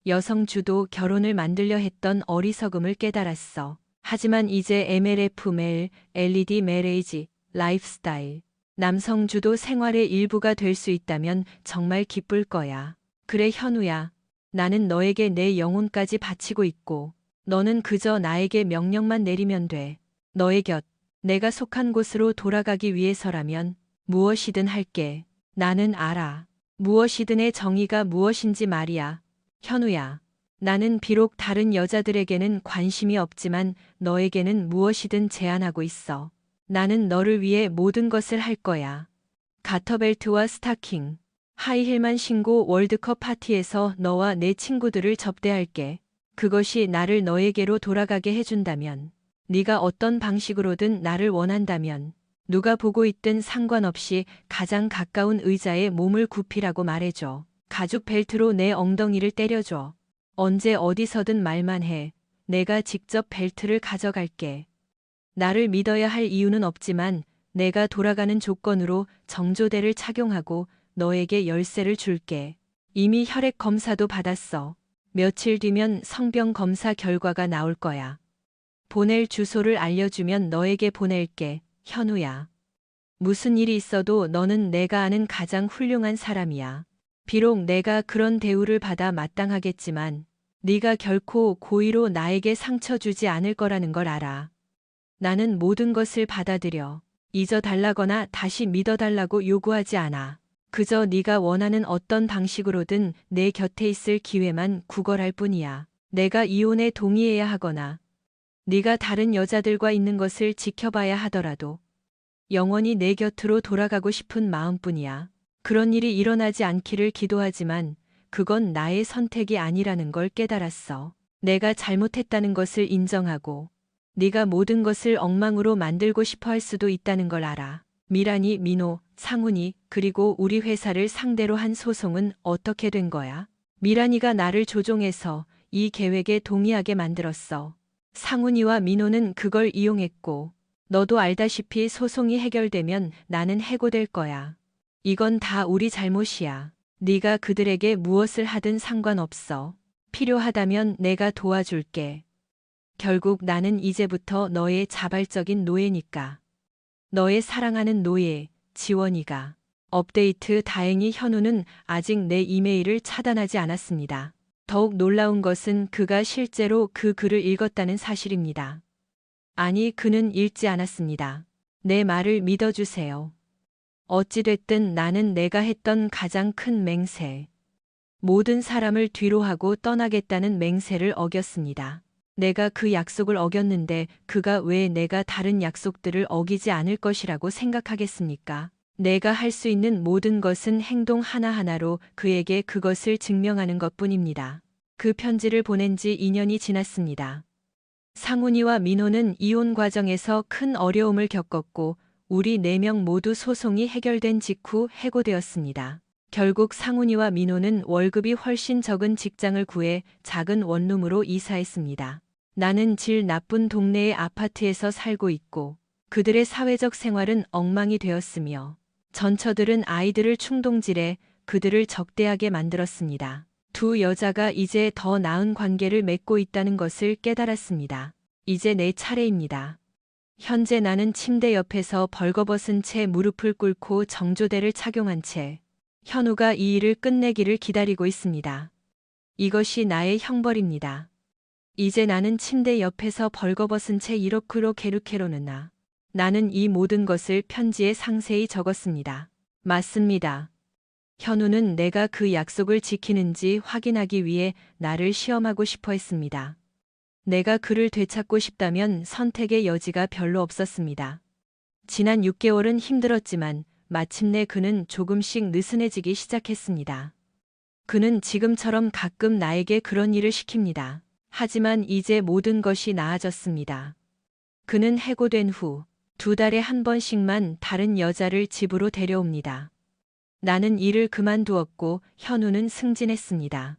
여성 주도 결혼을 만들려 했던 어리석음을 깨달았어. 하지만 이제 MLF 멜 LED 메리지, 라이프스타일, 남성 주도 생활의 일부가 될 수 있다면 정말 기쁠 거야. 그래 현우야, 나는 너에게 내 영혼까지 바치고 있고 너는 그저 나에게 명령만 내리면 돼. 너의 곁, 내가 속한 곳으로 돌아가기 위해서라면 무엇이든 할게. 나는 알아. 무엇이든의 정의가 무엇인지 말이야. 현우야, 나는 비록 다른 여자들에게는 관심이 없지만 너에게는 무엇이든 제안하고 있어. 나는 너를 위해 모든 것을 할 거야. 가터벨트와 스타킹, 하이힐만 신고 월드컵 파티에서 너와 내 친구들을 접대할게. 그것이 나를 너에게로 돌아가게 해준다면, 네가 어떤 방식으로든 나를 원한다면, 누가 보고 있든 상관없이 가장 가까운 의자에 몸을 굽히라고 말해줘. 가죽 벨트로 내 엉덩이를 때려줘. 언제 어디서든 말만 해. 내가 직접 벨트를 가져갈게. 나를 믿어야 할 이유는 없지만 내가 돌아가는 조건으로 정조대를 착용하고 너에게 열쇠를 줄게. 이미 혈액 검사도 받았어. 며칠 뒤면 성병 검사 결과가 나올 거야. 보낼 주소를 알려주면 너에게 보낼게. 현우야. 무슨 일이 있어도 너는 내가 아는 가장 훌륭한 사람이야. 비록 내가 그런 대우를 받아 마땅하겠지만 네가 결코 고의로 나에게 상처 주지 않을 거라는 걸 알아. 나는 모든 것을 받아들여. 잊어달라거나 다시 믿어달라고 요구하지 않아. 그저 네가 원하는 어떤 방식으로든 내 곁에 있을 기회만 구걸할 뿐이야. 내가 이혼에 동의해야 하거나 네가 다른 여자들과 있는 것을 지켜봐야 하더라도 영원히 내 곁으로 돌아가고 싶은 마음뿐이야. 그런 일이 일어나지 않기를 기도하지만 그건 나의 선택이 아니라는 걸 깨달았어. 내가 잘못했다는 것을 인정하고 네가 모든 것을 엉망으로 만들고 싶어 할 수도 있다는 걸 알아. 미란이, 민호, 상훈이 그리고 우리 회사를 상대로 한 소송은 어떻게 된 거야? 미란이가 나를 조종해서 이 계획에 동의하게 만들었어. 상훈이와 민호는 그걸 이용했고, 너도 알다시피 소송이 해결되면 나는 해고될 거야. 이건 다 우리 잘못이야. 네가 그들에게 무엇을 하든 상관없어. 필요하다면 내가 도와줄게. 결국 나는 이제부터 너의 자발적인 노예니까. 너의 사랑하는 노예, 지원이가. 업데이트. 다행히 현우는 아직 내 이메일을 차단하지 않았습니다. 더욱 놀라운 것은 그가 실제로 그 글을 읽었다는 사실입니다. 아니, 그는 읽지 않았습니다. 내 말을 믿어주세요. 어찌됐든 나는 내가 했던 가장 큰 맹세. 모든 사람을 뒤로하고 떠나겠다는 맹세를 어겼습니다. 내가 그 약속을 어겼는데 그가 왜 내가 다른 약속들을 어기지 않을 것이라고 생각하겠습니까? 내가 할 수 있는 모든 것은 행동 하나하나로 그에게 그것을 증명하는 것뿐입니다. 그 편지를 보낸 지 2년이 지났습니다. 상훈이와 민호는 이혼 과정에서 큰 어려움을 겪었고 우리 4명 모두 소송이 해결된 직후 해고되었습니다. 결국 상훈이와 민호는 월급이 훨씬 적은 직장을 구해 작은 원룸으로 이사했습니다. 나는 질 나쁜 동네의 아파트에서 살고 있고 그들의 사회적 생활은 엉망이 되었으며 전처들은 아이들을 충동질해 그들을 적대하게 만들었습니다. 두 여자가 이제 더 나은 관계를 맺고 있다는 것을 깨달았습니다. 이제 내 차례입니다. 현재 나는 침대 옆에서 벌거벗은 채 무릎을 꿇고 정조대를 착용한 채 현우가 이 일을 끝내기를 기다리고 있습니다. 이것이 나의 형벌입니다. 이제 나는 침대 옆에서 벌거벗은 채 이렇게로 게르케로느나. 나는 이 모든 것을 편지에 상세히 적었습니다. 맞습니다. 현우는 내가 그 약속을 지키는지 확인하기 위해 나를 시험하고 싶어 했습니다. 내가 그를 되찾고 싶다면 선택의 여지가 별로 없었습니다. 지난 6개월은 힘들었지만 마침내 그는 조금씩 느슨해지기 시작했습니다. 그는 지금처럼 가끔 나에게 그런 일을 시킵니다. 하지만 이제 모든 것이 나아졌습니다. 그는 해고된 후 2달에 한 번씩만 다른 여자를 집으로 데려옵니다. 나는 일을 그만두었고 현우는 승진했습니다.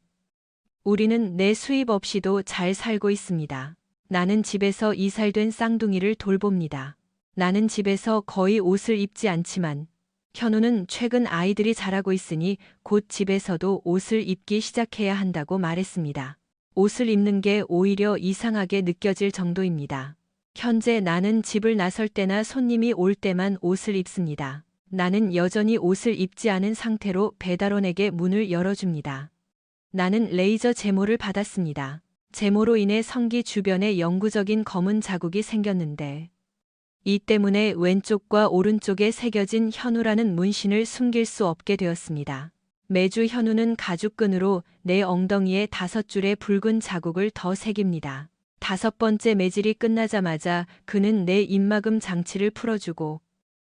우리는 내 수입 없이도 잘 살고 있습니다. 나는 집에서 이살된 쌍둥이를 돌봅니다. 나는 집에서 거의 옷을 입지 않지만 현우는 최근 아이들이 자라고 있으니 곧 집에서도 옷을 입기 시작해야 한다고 말했습니다. 옷을 입는 게 오히려 이상하게 느껴질 정도입니다. 현재 나는 집을 나설 때나 손님이 올 때만 옷을 입습니다. 나는 여전히 옷을 입지 않은 상태로 배달원에게 문을 열어줍니다. 나는 레이저 제모를 받았습니다. 제모로 인해 성기 주변에 영구적인 검은 자국이 생겼는데 이 때문에 왼쪽과 오른쪽에 새겨진 현우라는 문신을 숨길 수 없게 되었습니다. 매주 현우는 가죽끈으로 내 엉덩이에 5줄의 붉은 자국을 더 새깁니다. 5번째 매질이 끝나자마자 그는 내 입막음 장치를 풀어주고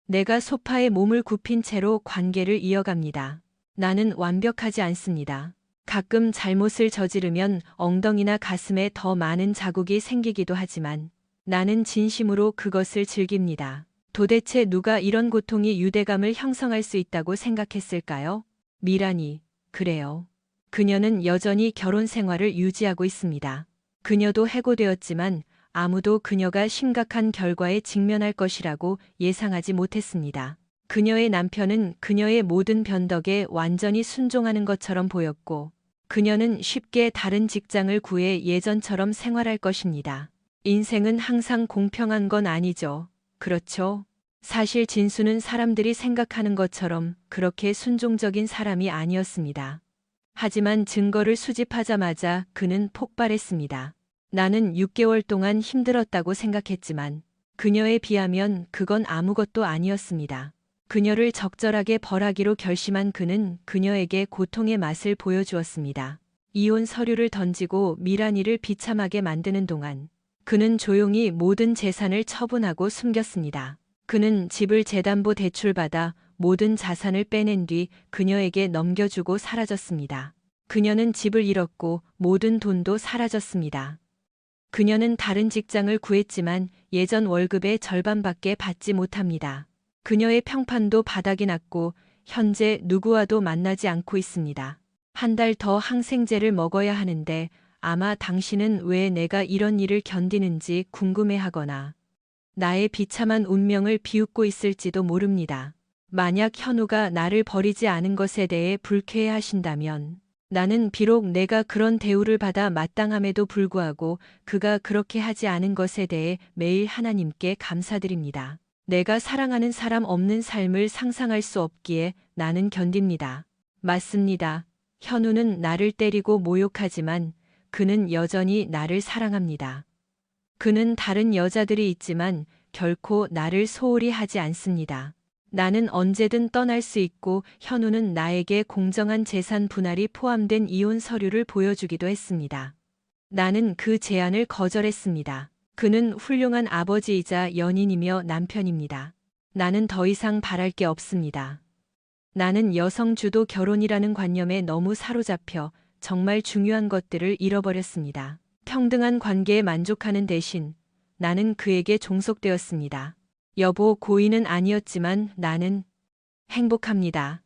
내가 소파에 몸을 굽힌 채로 관계를 이어갑니다. 나는 완벽하지 않습니다. 가끔 잘못을 저지르면 엉덩이나 가슴에 더 많은 자국이 생기기도 하지만 나는 진심으로 그것을 즐깁니다. 도대체 누가 이런 고통이 유대감을 형성할 수 있다고 생각했을까요? 미란이, 그래요. 그녀는 여전히 결혼 생활을 유지하고 있습니다. 그녀도 해고되었지만 아무도 그녀가 심각한 결과에 직면할 것이라고 예상하지 못했습니다. 그녀의 남편은 그녀의 모든 변덕에 완전히 순종하는 것처럼 보였고, 그녀는 쉽게 다른 직장을 구해 예전처럼 생활할 것입니다. 인생은 항상 공평한 건 아니죠. 그렇죠? 사실 진수는 사람들이 생각하는 것처럼 그렇게 순종적인 사람이 아니었습니다. 하지만 증거를 수집하자마자 그는 폭발했습니다. 나는 6개월 동안 힘들었다고 생각했지만 그녀에 비하면 그건 아무것도 아니었습니다. 그녀를 적절하게 벌하기로 결심한 그는 그녀에게 고통의 맛을 보여주었습니다. 이혼 서류를 던지고 미란이를 비참하게 만드는 동안 그는 조용히 모든 재산을 처분하고 숨겼습니다. 그는 집을 재담보 대출받아 모든 자산을 빼낸 뒤 그녀에게 넘겨주고 사라졌습니다. 그녀는 집을 잃었고 모든 돈도 사라졌습니다. 그녀는 다른 직장을 구했지만 예전 월급의 절반밖에 받지 못합니다. 그녀의 평판도 바닥이 났고 현재 누구와도 만나지 않고 있습니다. 한 달 더 항생제를 먹어야 하는데 아마 당신은 왜 내가 이런 일을 견디는지 궁금해하거나 나의 비참한 운명을 비웃고 있을지도 모릅니다. 만약 현우가 나를 버리지 않은 것에 대해 불쾌해하신다면 나는 비록 내가 그런 대우를 받아 마땅함에도 불구하고 그가 그렇게 하지 않은 것에 대해 매일 하나님께 감사드립니다. 내가 사랑하는 사람 없는 삶을 상상할 수 없기에 나는 견딥니다. 맞습니다. 현우는 나를 때리고 모욕하지만 그는 여전히 나를 사랑합니다. 그는 다른 여자들이 있지만 결코 나를 소홀히 하지 않습니다. 나는 언제든 떠날 수 있고 현우는 나에게 공정한 재산 분할이 포함된 이혼 서류를 보여주기도 했습니다. 나는 그 제안을 거절했습니다. 그는 훌륭한 아버지이자 연인이며 남편입니다. 나는 더 이상 바랄 게 없습니다. 나는 여성주도 결혼이라는 관념에 너무 사로잡혀 정말 중요한 것들을 잃어버렸습니다. 평등한 관계에 만족하는 대신 나는 그에게 종속되었습니다. 여보, 고의는 아니었지만 나는 행복합니다.